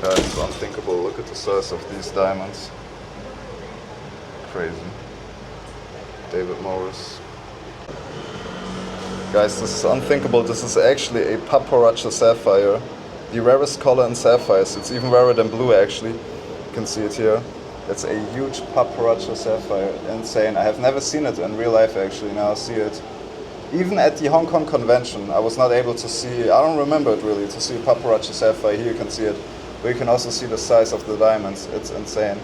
Guys, it's unthinkable. Look at the size of these diamonds. Crazy. David Morris. Guys, this is unthinkable. This is actually a paparazzi sapphire. The rarest color in sapphires. It's even rarer than blue actually. You can see it here. It's a huge paparazzi sapphire. Insane. I have never seen it in real life actually. Now I see it. Even at the Hong Kong convention, I was not able to see, I don't remember it really, to see paparazzi sapphire. Here you can see it. But you can also see the size of the diamonds. It's insane.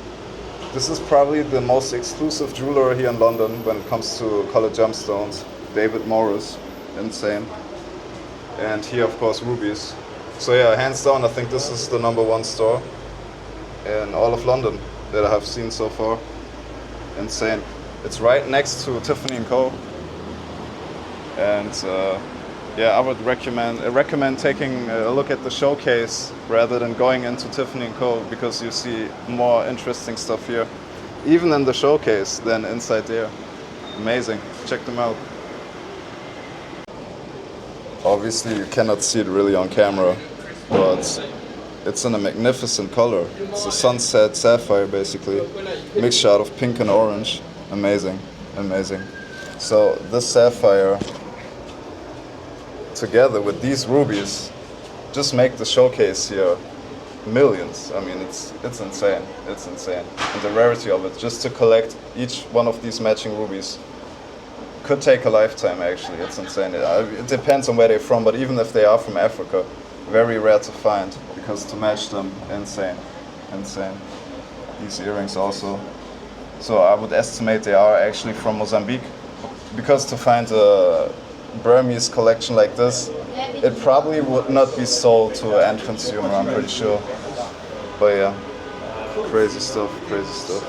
This is probably the most exclusive jeweler here in London when it comes to colored gemstones. David Morris. Insane. And here of course rubies. So yeah, hands down I think this is the #1 store in all of London that I have seen so far. Insane. It's right next to Tiffany & Co. And yeah, I would recommend taking a look at the showcase rather than going into Tiffany & Co. because you see more interesting stuff here, even in the showcase, than inside there. Amazing. Check them out. Obviously you cannot see it really on camera, but it's in a magnificent color. It's a sunset sapphire basically, mixture out of pink and orange. Amazing, amazing. So this sapphire together with these rubies just make the showcase here millions. I mean, it's insane. It's insane. And the rarity of it, just to collect each one of these matching rubies, could take a lifetime actually. It's insane. It depends on where they're from, but even if they are from Africa, very rare to find, because to match them, insane. Insane. These earrings also. So I would estimate they are actually from Mozambique, because to find a Burmese collection like this, it probably would not be sold to an end consumer, I'm pretty sure. But yeah, crazy stuff, crazy stuff.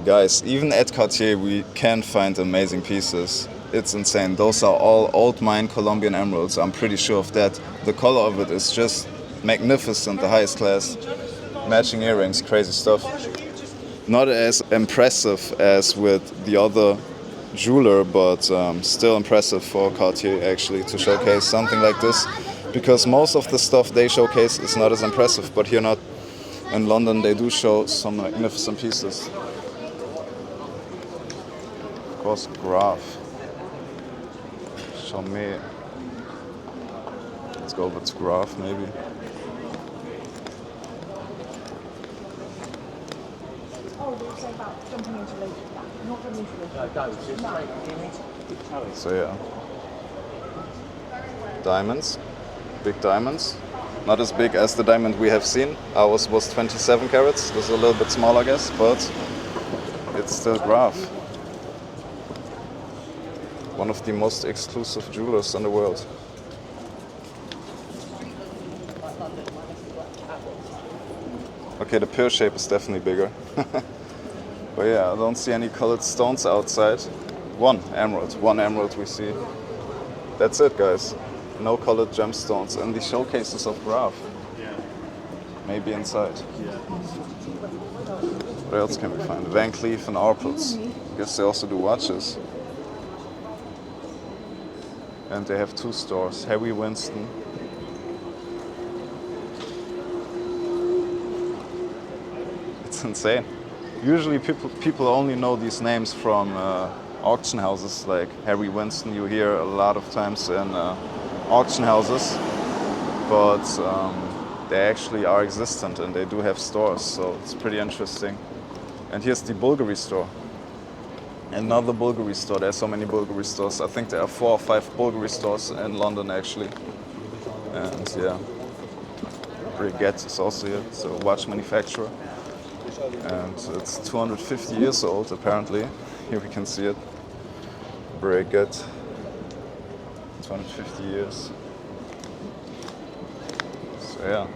Guys, even at Cartier we can find amazing pieces. It's insane. Those are all old mine Colombian emeralds, I'm pretty sure of that. The color of it is just magnificent, the highest class. Matching earrings, crazy stuff. Not as impressive as with the other jeweler, but still impressive for Cartier actually to showcase something like this, because most of the stuff they showcase is not as impressive, but here not. In London they do show some magnificent pieces. Of course, Graff. Show me. Let's go over to Graff maybe. So yeah, diamonds, big diamonds, not as big as the diamond we have seen. Ours was 27 carats, this is a little bit smaller I guess, but it's still Graff. One of the most exclusive jewelers in the world. Okay, the pear shape is definitely bigger. But yeah, I don't see any colored stones outside. One emerald we see. That's it, guys. No colored gemstones in the showcases of Graff. Maybe inside. What else can we find? Van Cleef and Arpels. I guess they also do watches. And they have 2 stores, Harry Winston. It's insane. Usually people only know these names from auction houses like Harry Winston. You hear a lot of times in auction houses, but they actually are existent and they do have stores, so it's pretty interesting. And here's the Bulgari store. Another Bulgari store. There are so many Bulgari stores. I think there are 4 or 5 Bulgari stores in London actually. And yeah, Brigitte is also here. It's a watch manufacturer. And it's 250 years old apparently. Here we can see it. Brigitte. 250 years. So yeah.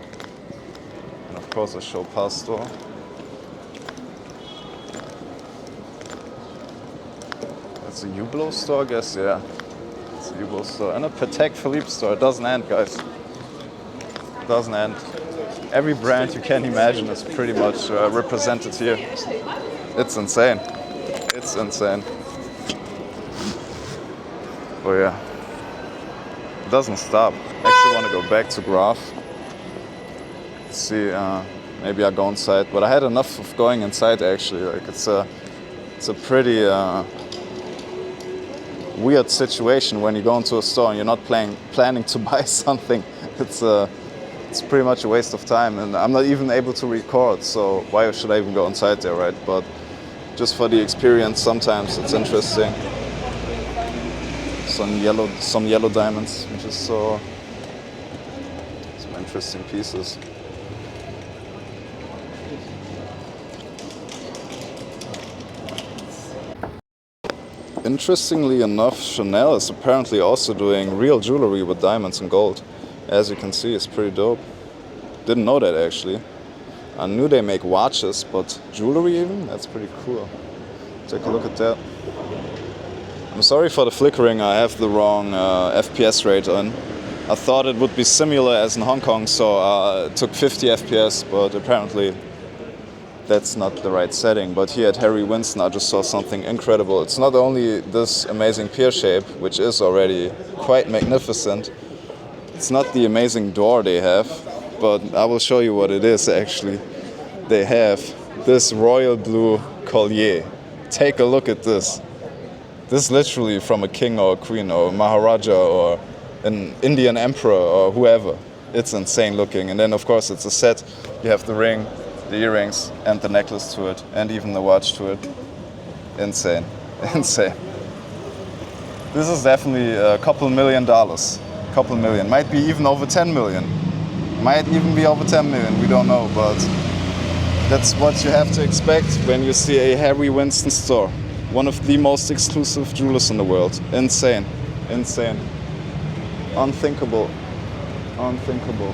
And of course a Chopin store. It's a Hublot store, I guess, yeah. It's a Hublot store. And a Patek Philippe store. It doesn't end, guys. It doesn't end. Every brand you can imagine is pretty much represented here. It's insane. It's insane. But yeah, it doesn't stop. I actually want to go back to Graff. See, maybe I go inside. But I had enough of going inside actually. Like it's a pretty weird situation when you go into a store and you're not planning to buy something. It's pretty much a waste of time, and I'm not even able to record. So why should I even go inside there, right? But just for the experience, sometimes it's interesting. Some yellow diamonds, which is some interesting pieces. Interestingly enough, Chanel is apparently also doing real jewelry with diamonds and gold. As you can see, it's pretty dope. Didn't know that actually. I knew they make watches, but jewelry even? That's pretty cool. Take a look at that. I'm sorry for the flickering, I have the wrong FPS rate on. I thought it would be similar as in Hong Kong, so it took 50 FPS, but apparently that's not the right setting. But here at Harry Winston I just saw something incredible. It's not only this amazing pier shape, which is already quite magnificent. It's not the amazing door they have, but I will show you what it is actually. They have this royal blue collier. Take a look at this. This is literally from a king or a queen or a maharaja or an Indian emperor or whoever. It's insane looking. And then of course it's a set. You have the ring, the earrings and the necklace to it, and even the watch to it. Insane, insane. This is definitely a couple $1 million. Couple million, might be even over 10 million. Might even be over 10 million, we don't know, but that's what you have to expect when you see a Harry Winston store. One of the most exclusive jewelers in the world. Insane, insane. Unthinkable, unthinkable.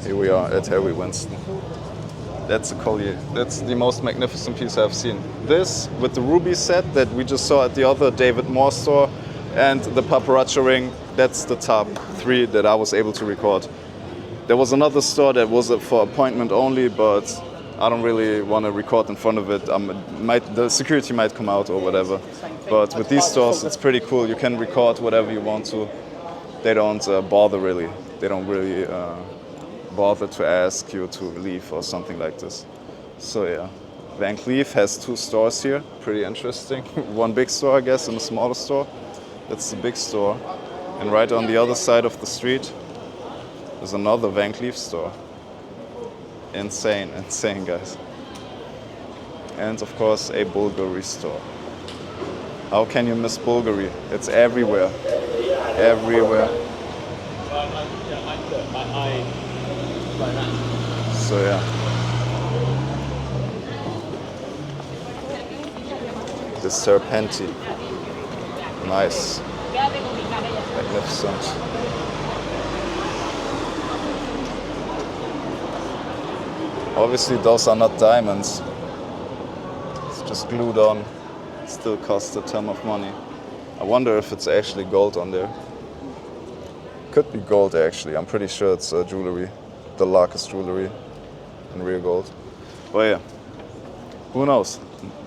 Here we are at Harry Winston. That's a collier. That's the most magnificent piece I've seen. This, with the ruby set that we just saw at the other David Moore store, and the paparazzi ring, that's the top 3 that I was able to record. There was another store that was for appointment only, but I don't really want to record in front of it. The security might come out or whatever. But with these stores, it's pretty cool. You can record whatever you want to. They don't bother really. They don't really bother to ask you to leave or something like this. So yeah, Van Cleef has 2 stores here, pretty interesting. One big store I guess and a smaller store. That's the big store. And right on the other side of the street there's another Van Cleef store. Insane, insane guys. And of course a Bulgari store. How can you miss Bulgari? It's everywhere, everywhere. So yeah, the serpentine, nice, magnificent. Obviously those are not diamonds, it's just glued on, still costs a ton of money. I wonder if it's actually gold on there. Could be gold actually, I'm pretty sure it's jewelry. The largest jewelry in real gold. But yeah, who knows?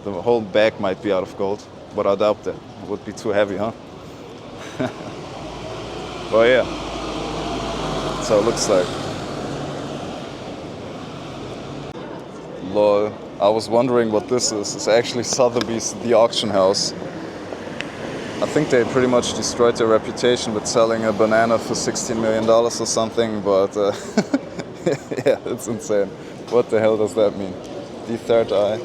The whole bag might be out of gold, but I doubt that. It would be too heavy, huh? But yeah, that's how it looks like. Lol, I was wondering what this is. It's actually Sotheby's, the auction house. I think they pretty much destroyed their reputation with selling a banana for $16 million or something, but yeah, it's insane. What the hell does that mean? The third eye.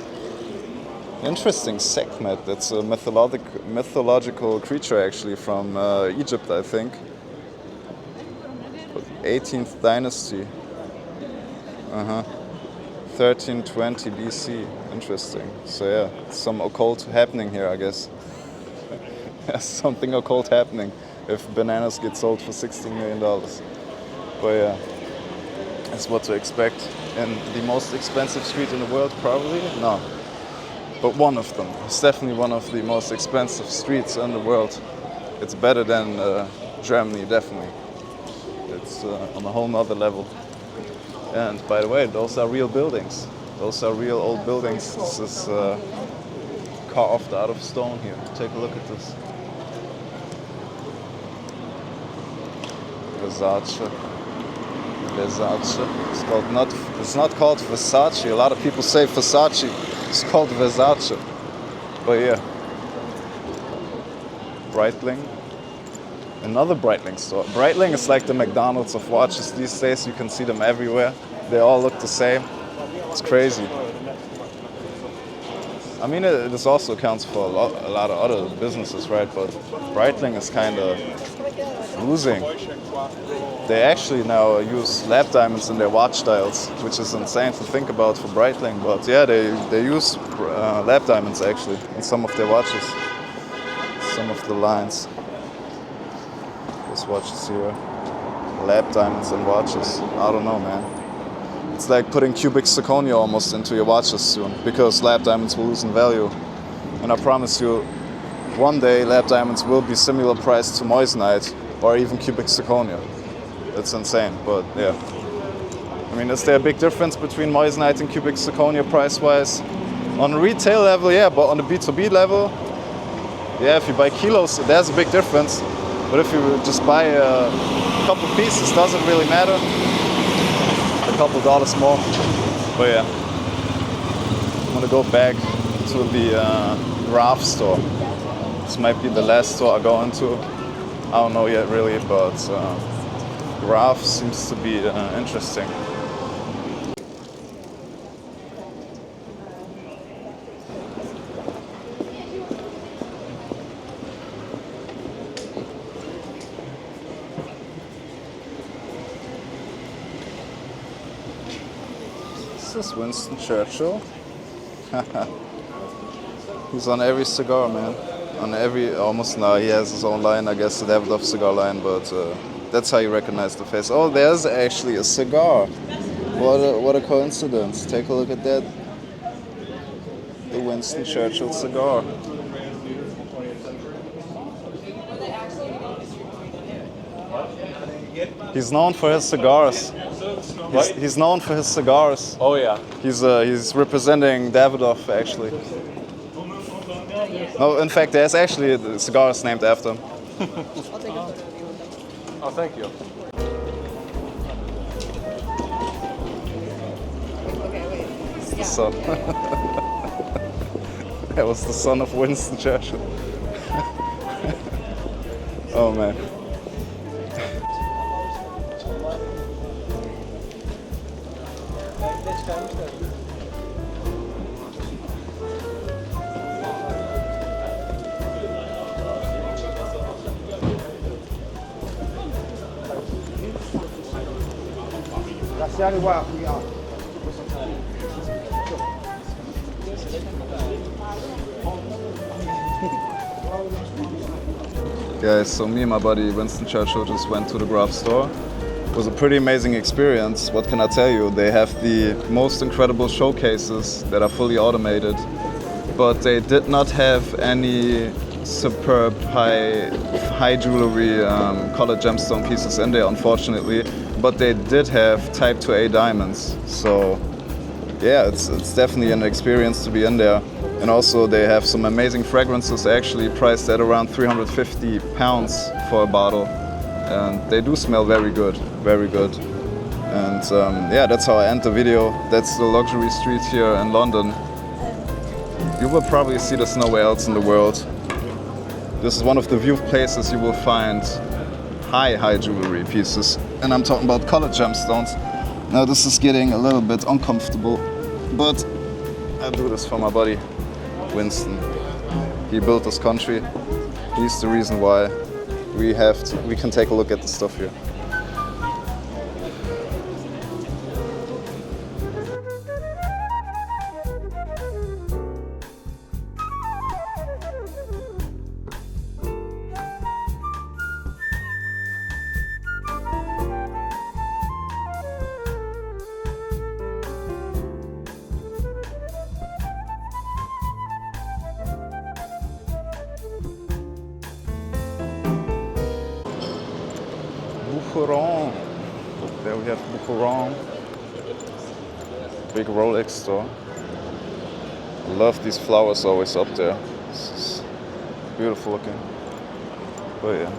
Interesting Sekhmet. That's a mythological creature actually from Egypt, I think. 18th dynasty. 1320 BC. Interesting. So yeah, some occult happening here, I guess. Something occult happening if bananas get sold for $16 million. But yeah, that's what to expect. And the most expensive street in the world, probably? No. But one of them. It's definitely one of the most expensive streets in the world. It's better than Germany, definitely. It's on a whole nother level. And by the way, those are real buildings. Those are real old buildings. This is carved out of stone here. Take a look at this. Versace. It's not called Versace. A lot of people say Versace. It's called Versace. But yeah. Breitling. Another Breitling store. Breitling is like the McDonald's of watches these days. You can see them everywhere. They all look the same. It's crazy. I mean, this also counts for a lot of other businesses, right? But Breitling is kind of losing. They actually now use lab diamonds in their watch dials, which is insane to think about for Breitling. But yeah, they use lab diamonds actually in some of their watches, some of the lines. This watches here, lab diamonds in watches. I don't know, man. It's like putting cubic zirconia almost into your watches soon, because lab diamonds will lose in value. And I promise you, one day lab diamonds will be similar priced to moissanite or even cubic zirconia. It's insane, but yeah. I mean, is there a big difference between moissanite and cubic zirconia price-wise? On a retail level, yeah, but on the B2B level, yeah, if you buy kilos, there's a big difference. But if you just buy a couple pieces, doesn't really matter. A couple dollars more. But yeah, I'm gonna go back to the Graff store. This might be the last store I go into. I don't know yet really, but Graff seems to be interesting. This is Winston Churchill. He's on every cigar, man. On every, almost now he has his own line, I guess, the Davidoff cigar line, but that's how you recognize the face. Oh, there's actually a cigar. What a coincidence. Take a look at that. The Winston Churchill cigar. He's known for his cigars. He's known for his cigars. Oh yeah. He's representing Davidoff actually. No, in fact, there's actually cigars named after him. Oh, thank you. It's the son. That was the son of Winston Churchill. Oh man. Guys, so me and my buddy Winston Churchill just went to the Graff store. It was a pretty amazing experience. What can I tell you? They have the most incredible showcases that are fully automated, but they did not have any superb high jewelry colored gemstone pieces in there, unfortunately. But they did have Type 2A diamonds, so yeah, it's definitely an experience to be in there. And also they have some amazing fragrances, actually priced at around 350 pounds for a bottle, and they do smell very good, very good. And yeah, that's how I end the video. That's the luxury street here in London. You will probably see this nowhere else in the world. This is one of the few places you will find high jewelry pieces, and I'm talking about colored gemstones. Now this is getting a little bit uncomfortable, but I do this for my buddy Winston. He built this country. He's the reason why we can take a look at the stuff here. There we have Boucheron. big Rolex store. I love these flowers always up there. This is beautiful looking. But yeah.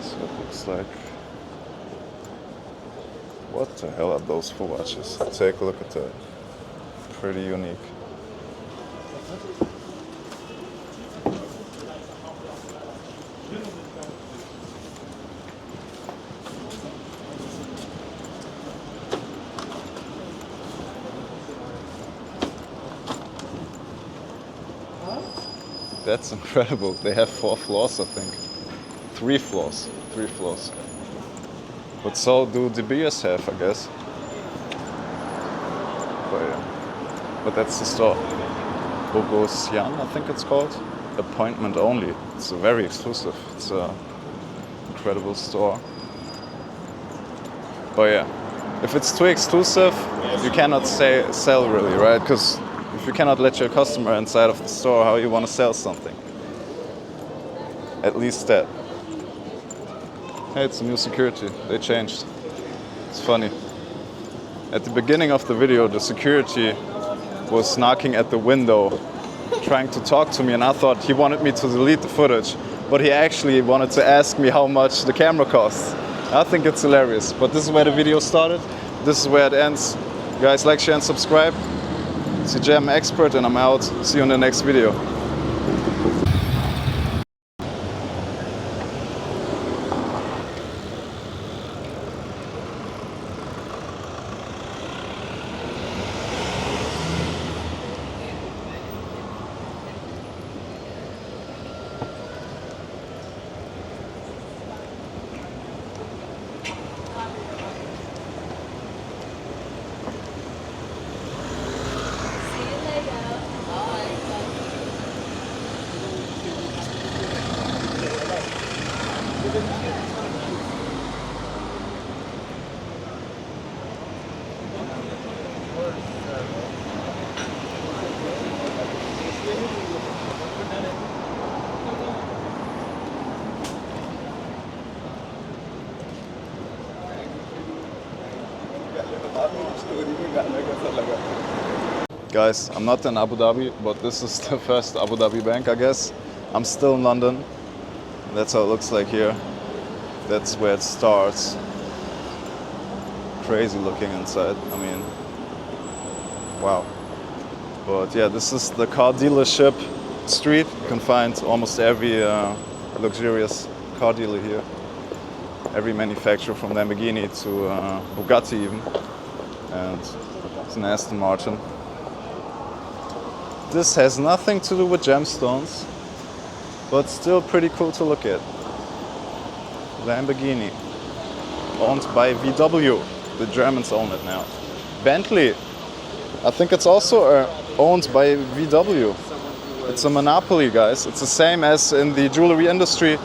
So it looks like. What the hell are those for watches? Take a look at that. Pretty unique. That's incredible. They have 4 floors, I think. 3 floors. 3 floors. But so do De Beers have, I guess. But yeah. But that's the store. Bogosian, I think it's called. Appointment only. It's very exclusive. It's an incredible store. But yeah. If it's too exclusive, you cannot sell really, right? Because if you cannot let your customer inside of the store, how you want to sell something? At least that. Hey, it's a new security. They changed. It's funny. At the beginning of the video, the security was knocking at the window, trying to talk to me, and I thought he wanted me to delete the footage, but he actually wanted to ask me how much the camera costs. I think it's hilarious. But this is where the video started. This is where it ends. Guys, like, share, and subscribe. It's your Gem Expert, and I'm out. See you in the next video. Guys, I'm not in Abu Dhabi, but this is the first Abu Dhabi bank, I guess. I'm still in London. That's how it looks like here. That's where it starts. Crazy looking inside. I mean, wow. But yeah, this is the car dealership street. You can find almost every luxurious car dealer here. Every manufacturer from Lamborghini to Bugatti even. And it's an Aston Martin. This has nothing to do with gemstones, but still pretty cool to look at. Lamborghini, owned by VW. The Germans own it now. Bentley, I think it's also owned by VW. It's a monopoly, guys. It's the same as in the jewelry industry.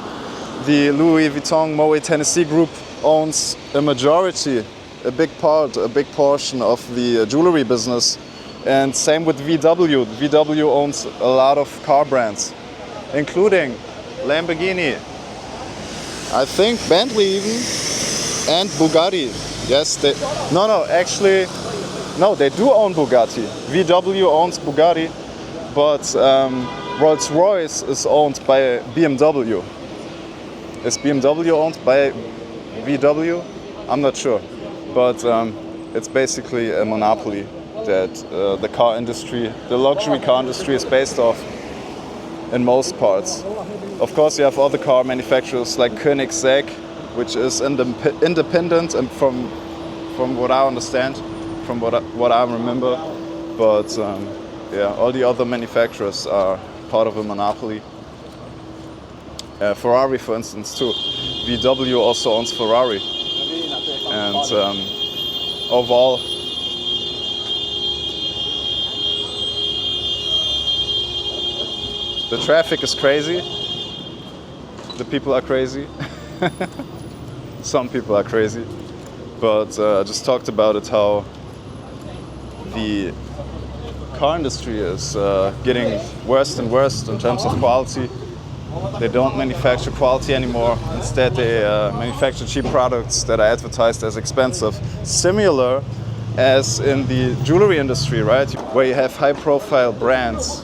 The Louis Vuitton Moet Tennessee Group owns a majority, a big portion of the jewelry business. And same with VW. VW owns a lot of car brands, including Lamborghini, I think Bentley even, and Bugatti. Yes, they do own Bugatti. VW owns Bugatti, but Rolls-Royce is owned by BMW. Is BMW owned by VW? I'm not sure, but it's basically a monopoly that the car industry, the luxury car industry, is based off in most parts. Of course, you have other car manufacturers like Koenigsegg, which is independent, and from what I understand, from what I remember. But yeah, all the other manufacturers are part of a monopoly. Ferrari, for instance, too. VW also owns Ferrari, and overall. The traffic is crazy. The people are crazy. Some people are crazy. But I just talked about it, how the car industry is getting worse and worse in terms of quality. They don't manufacture quality anymore. Instead, they manufacture cheap products that are advertised as expensive. Similar as in the jewelry industry, right? Where you have high-profile brands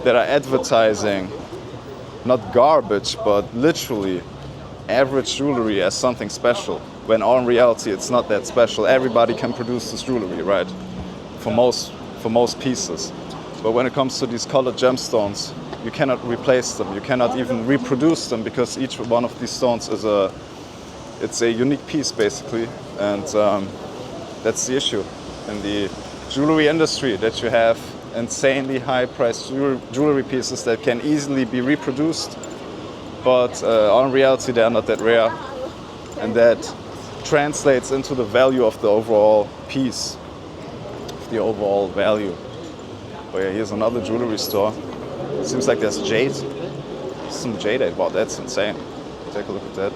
that are advertising not garbage, but literally average jewelry as something special, when in reality it's not that special. Everybody can produce this jewelry, right? For most pieces. But when it comes to these colored gemstones, you cannot replace them. You cannot even reproduce them, because each one of these stones is a unique piece basically, and that's the issue in the jewelry industry, that you have insanely high-priced jewelry pieces that can easily be reproduced, but in reality they are not that rare, and that translates into the value of the overall piece, the overall value. Oh yeah, here's another jewelry store. Seems like there's jade. Some jade. Wow, that's insane. Take a look at that.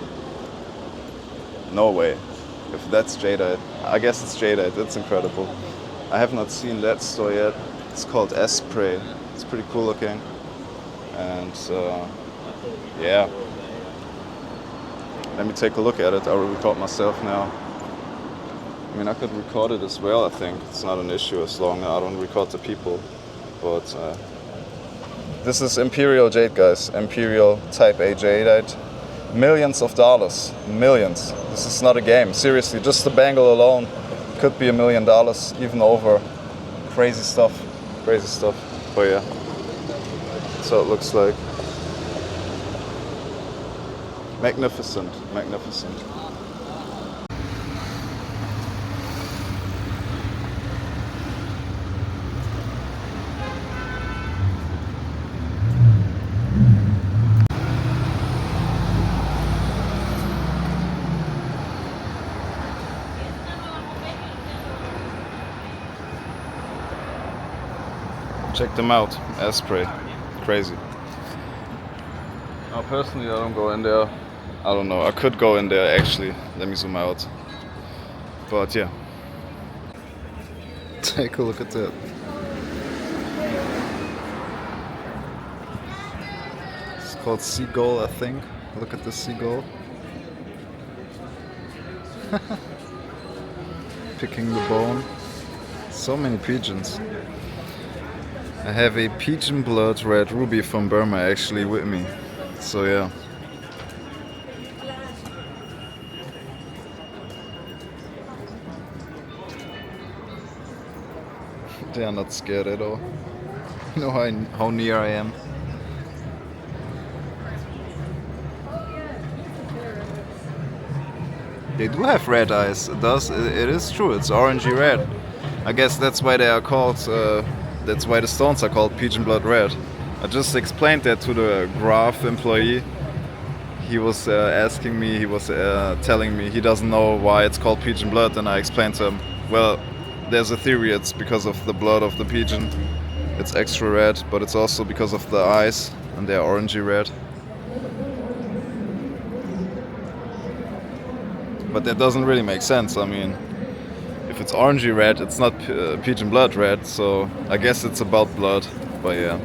No way. If that's jade, I guess it's jade. That's incredible. I have not seen that store yet. It's called Esprit. It's pretty cool looking. And yeah. Let me take a look at it. I will record myself now. I mean, I could record it as well, I think. It's not an issue as long as I don't record the people. But this is Imperial jade, guys. Imperial Type A jade. Millions of dollars. Millions. This is not a game. Seriously, just the bangle alone could be $1 million, even over. Crazy stuff. Crazy stuff. But yeah. That's how it looks like. Magnificent. Magnificent. Check them out, Esprit. Crazy. Now, personally, I don't go in there. I don't know. I could go in there actually. Let me zoom out. But yeah. Take a look at that. It's called seagull, I think. Look at the seagull. Picking the bone. So many pigeons. I have a pigeon blood red ruby from Burma actually with me, so yeah. They are not scared at all. You know how near I am. They do have red eyes. It is true. It's orangey red. I guess that's why they are called. That's why the stones are called pigeon blood red. I just explained that to the Graff employee. He was asking me, he was telling me he doesn't know why it's called pigeon blood, and I explained to him, well, there's a theory it's because of the blood of the pigeon. It's extra red, but it's also because of the eyes, and they're orangey red. But that doesn't really make sense. I mean, if it's orangey red, it's not pigeon blood red, so I guess it's about blood. But yeah,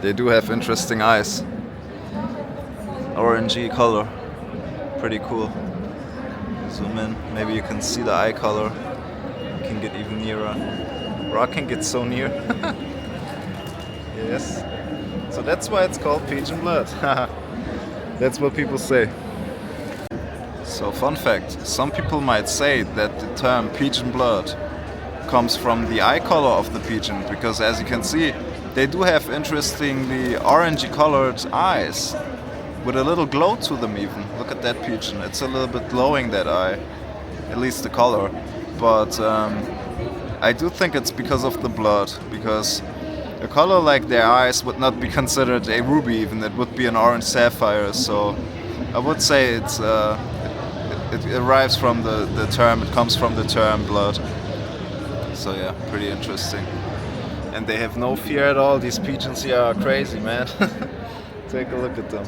they do have interesting eyes. Orangey color, pretty cool. Zoom in, maybe you can see the eye color. You can get even nearer. Or I can get so near. Yes. So that's why it's called pigeon blood. That's what people say. So fun fact, some people might say that the term pigeon blood comes from the eye color of the pigeon, because as you can see, they do have interestingly orangey colored eyes with a little glow to them even. Look at that pigeon, it's a little bit glowing, that eye, at least the color. But I do think it's because of the blood, because a color like their eyes would not be considered a ruby even, it would be an orange sapphire. So I would say it arrives from the term, it comes from the term blood. So yeah, pretty interesting. And they have no fear at all. These pigeons here are crazy, man. Take a look at them.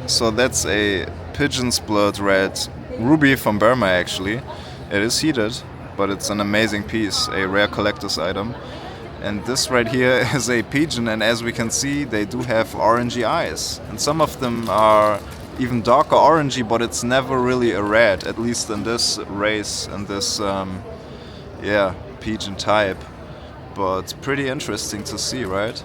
So that's a pigeon's blood red ruby from Burma actually. It is heated. but it's an amazing piece, a rare collector's item. And this right here is a pigeon, and as we can see, they do have orangey eyes. And some of them are even darker orangey, but it's never really a red, at least in this race and this, yeah, pigeon type. But pretty interesting to see, right?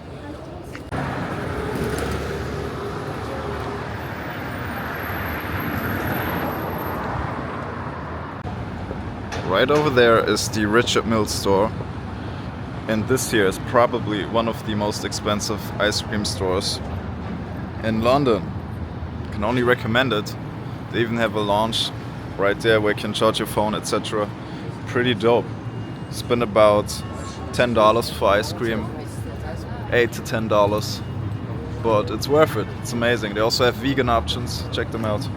Right over there is the Richard Mille store, and this here is probably one of the most expensive ice cream stores in London. Can only recommend it. They even have a lounge right there where you can charge your phone, etc. Pretty dope. Spend about $10 for ice cream, $8 to $10, but it's worth it. It's amazing. They also have vegan options. Check them out.